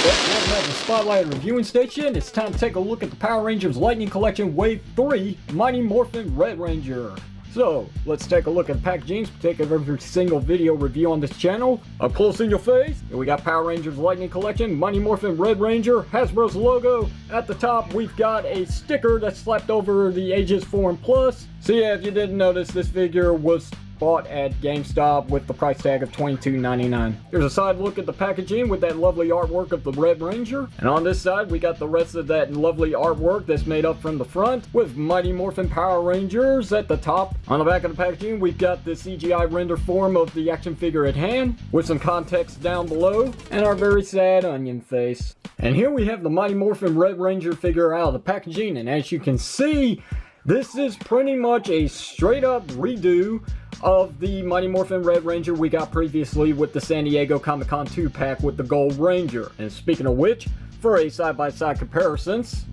Welcome to the Spotlight Reviewing Station. It's time to take a look at the Power Rangers Lightning Collection Wave 3 Mighty Morphin Red Ranger. So, let's take a look at the packaging. Take every single video review on this channel. Up close in your face, and we got Power Rangers Lightning Collection, Mighty Morphin Red Ranger, Hasbro's logo. At the top, we've got a sticker that's slapped over the ages 4 and plus. So yeah, if you didn't notice, this figure was bought at GameStop with the price tag of $22.99. Here's a side look at the packaging with that lovely artwork of the Red Ranger. And on this side, we got the rest of that lovely artwork that's made up from the front with Mighty Morphin Power Rangers at the top. On the back of the packaging, we've got the CGI render form of the action figure at hand with some context down below and our very sad onion face. And here we have the Mighty Morphin Red Ranger figure out of the packaging, and as you can see, this is pretty much a straight up redo of the Mighty Morphin Red Ranger we got previously with the San Diego Comic-Con 2-pack with the Gold Ranger. And speaking of which, for a side-by-side comparisons,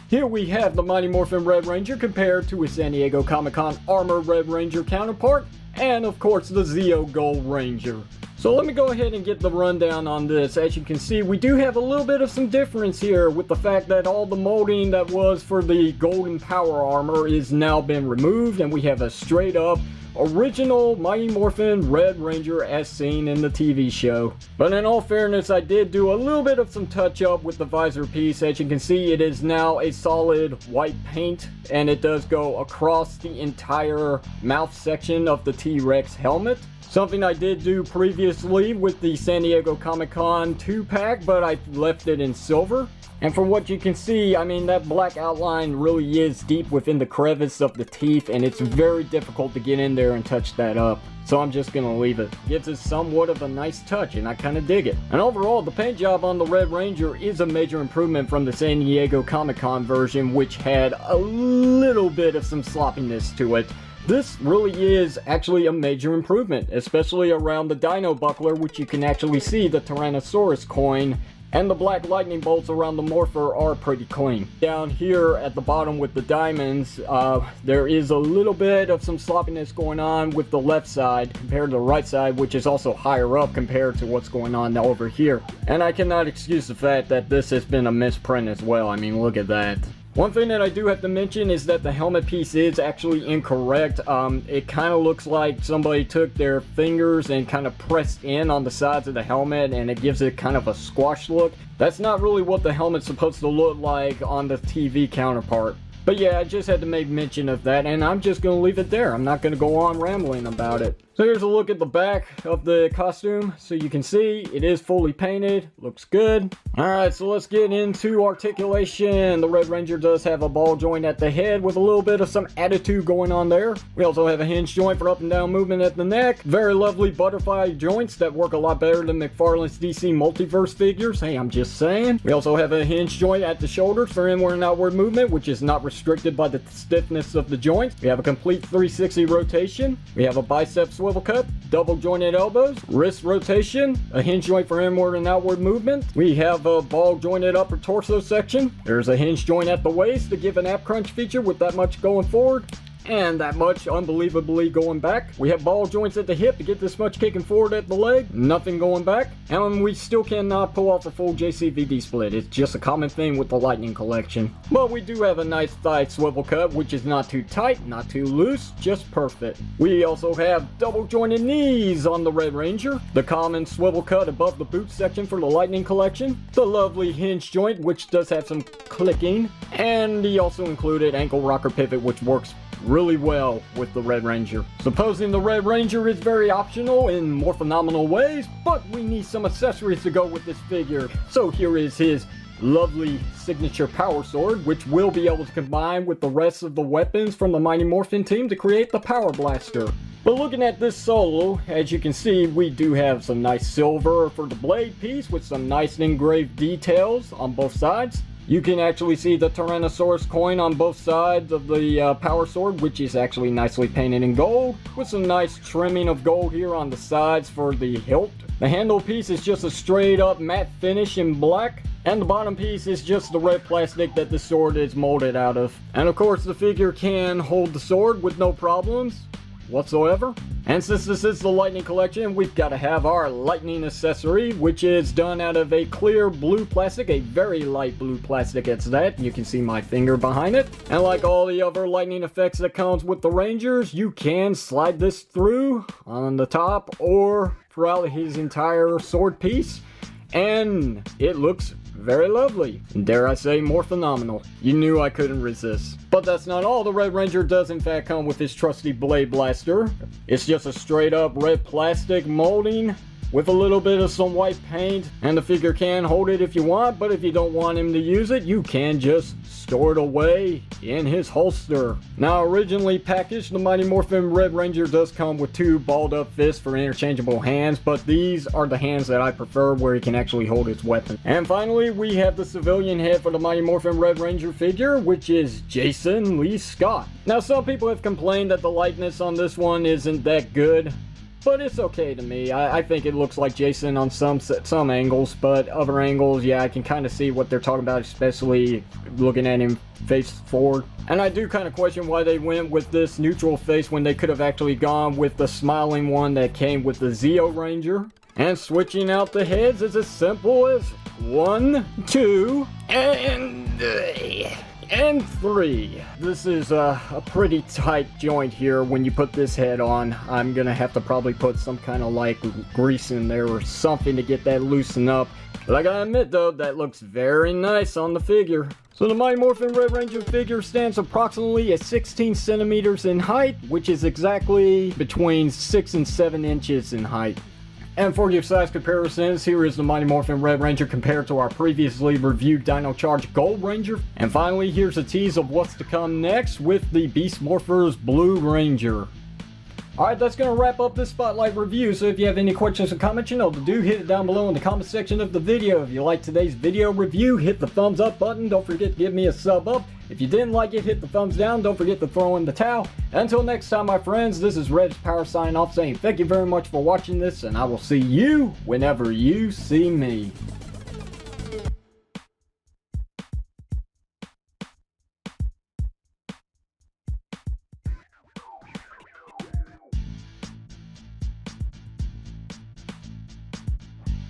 here we have the Mighty Morphin Red Ranger compared to a San Diego Comic-Con Armor Red Ranger counterpart, and of course the Zeo Gold Ranger. So let me go ahead and get the rundown on this. As you can see, we do have a little bit of some difference here with the fact that all the molding that was for the Golden Power Armor is now been removed, and we have a straight up original Mighty Morphin Red Ranger as seen in the TV show. But in all fairness, I did do a little bit of some touch up with the visor piece. As you can see, it is now a solid white paint, and it does go across the entire mouth section of the T-Rex helmet. Something I did do previously with the San Diego Comic-Con 2-pack, but I left it in silver. And from what you can see, I mean, that black outline really is deep within the crevice of the teeth, and it's very difficult to get in there and touch that up. So I'm just gonna leave it. Gives it somewhat of a nice touch, and I kinda dig it. And overall, the paint job on the Red Ranger is a major improvement from the San Diego Comic-Con version, which had a little bit of some sloppiness to it. This really is actually a major improvement, especially around the Dino Buckler, which you can actually see the Tyrannosaurus coin, and the black lightning bolts around the Morpher are pretty clean. Down here at the bottom with the diamonds, there is a little bit of some sloppiness going on with the left side compared to the right side, which is also higher up compared to what's going on over here. And I cannot excuse the fact that this has been a misprint as well. I mean, look at that. One thing that I do have to mention is that the helmet piece is actually incorrect. It kind of looks like somebody took their fingers and kind of pressed in on the sides of the helmet, and it gives it kind of a squash look. That's not really what the helmet's supposed to look like on the TV counterpart. But yeah, I just had to make mention of that, and I'm just going to leave it there. I'm not going to go on rambling about it. So here's a look at the back of the costume. So you can see it is fully painted. Looks good. Alright, so let's get into articulation. The Red Ranger does have a ball joint at the head with a little bit of some attitude going on there. We also have a hinge joint for up and down movement at the neck. Very lovely butterfly joints that work a lot better than McFarlane's DC Multiverse figures. Hey, I'm just saying. We also have a hinge joint at the shoulders for inward and outward movement, which is not restricted by the stiffness of the joints. We have a complete 360 rotation. We have a bicep swivel cut, double jointed elbows, wrist rotation, a hinge joint for inward and outward movement. We have a ball jointed upper torso section. There's a hinge joint at the waist to give an ab crunch feature with that much going forward and that much unbelievably going back. We have ball joints at the hip to get this much kicking forward at the leg, nothing going back. And we still cannot pull off a full JCVD split. It's just a common thing with the Lightning Collection. But we do have a nice thigh swivel cut, which is not too tight, not too loose, just perfect. We also have double jointed knees on the Red Ranger, the common swivel cut above the boot section for the Lightning Collection, the lovely hinge joint, which does have some clicking, and he also included ankle rocker pivot, which works really well with the Red Ranger. Supposing the Red Ranger is very optional in more phenomenal ways, but we need some accessories to go with this figure. So here is his lovely signature power sword, which will be able to combine with the rest of the weapons from the Mighty Morphin team to create the Power Blaster. But looking at this solo, as you can see, we do have some nice silver for the blade piece with some nice engraved details on both sides. You can actually see the Tyrannosaurus coin on both sides of the power sword, which is actually nicely painted in gold, with some nice trimming of gold here on the sides for the hilt. The handle piece is just a straight up matte finish in black, and the bottom piece is just the red plastic that the sword is molded out of. And of course the figure can hold the sword with no problems. whatsoever. And since this is the Lightning Collection, we've got to have our Lightning accessory, which is done out of a clear blue plastic, a very light blue plastic it's that. You can see my finger behind it. And like all the other Lightning effects that comes with the Rangers, you can slide this through on the top or throughout his entire sword piece. And it looks very lovely. Dare I say, more phenomenal. You knew I couldn't resist. But that's not all. The Red Ranger does in fact come with his trusty blade blaster. It's just a straight up red plastic molding with a little bit of some white paint, and the figure can hold it if you want, but if you don't want him to use it, you can just store it away in his holster. Now, originally packaged, the Mighty Morphin Red Ranger does come with two balled up fists for interchangeable hands, but these are the hands that I prefer where he can actually hold his weapon. And finally, we have the civilian head for the Mighty Morphin Red Ranger figure, which is Jason Lee Scott. Now, some people have complained that the likeness on this one isn't that good, but it's okay to me. I think it looks like Jason on some angles, but other angles, yeah, I can kind of see what they're talking about, especially looking at him face forward. And I do kind of question why they went with this neutral face when they could have actually gone with the smiling one that came with the Zeo Ranger. And switching out the heads is as simple as 1, 2, and 3. This is a pretty tight joint here when you put this head on. I'm gonna have to probably put some kind of like grease in there or something to get that loosened up. But I gotta admit though, that looks very nice on the figure. So the Mighty Morphin Red Ranger figure stands approximately at 16 centimeters in height, which is exactly between 6 and 7 inches in height. And for your size comparisons, here is the Mighty Morphin Red Ranger compared to our previously reviewed Dino Charge Gold Ranger. And finally, here's a tease of what's to come next with the Beast Morphers Blue Ranger. Alright, that's going to wrap up this Spotlight review, so if you have any questions or comments, you know to do, hit it down below in the comment section of the video. If you like today's video review, hit the thumbs up button, don't forget to give me a sub up. If you didn't like it, hit the thumbs down, don't forget to throw in the towel. Until next time, my friends, this is Red's Power signing off saying thank you very much for watching this, and I will see you whenever you see me.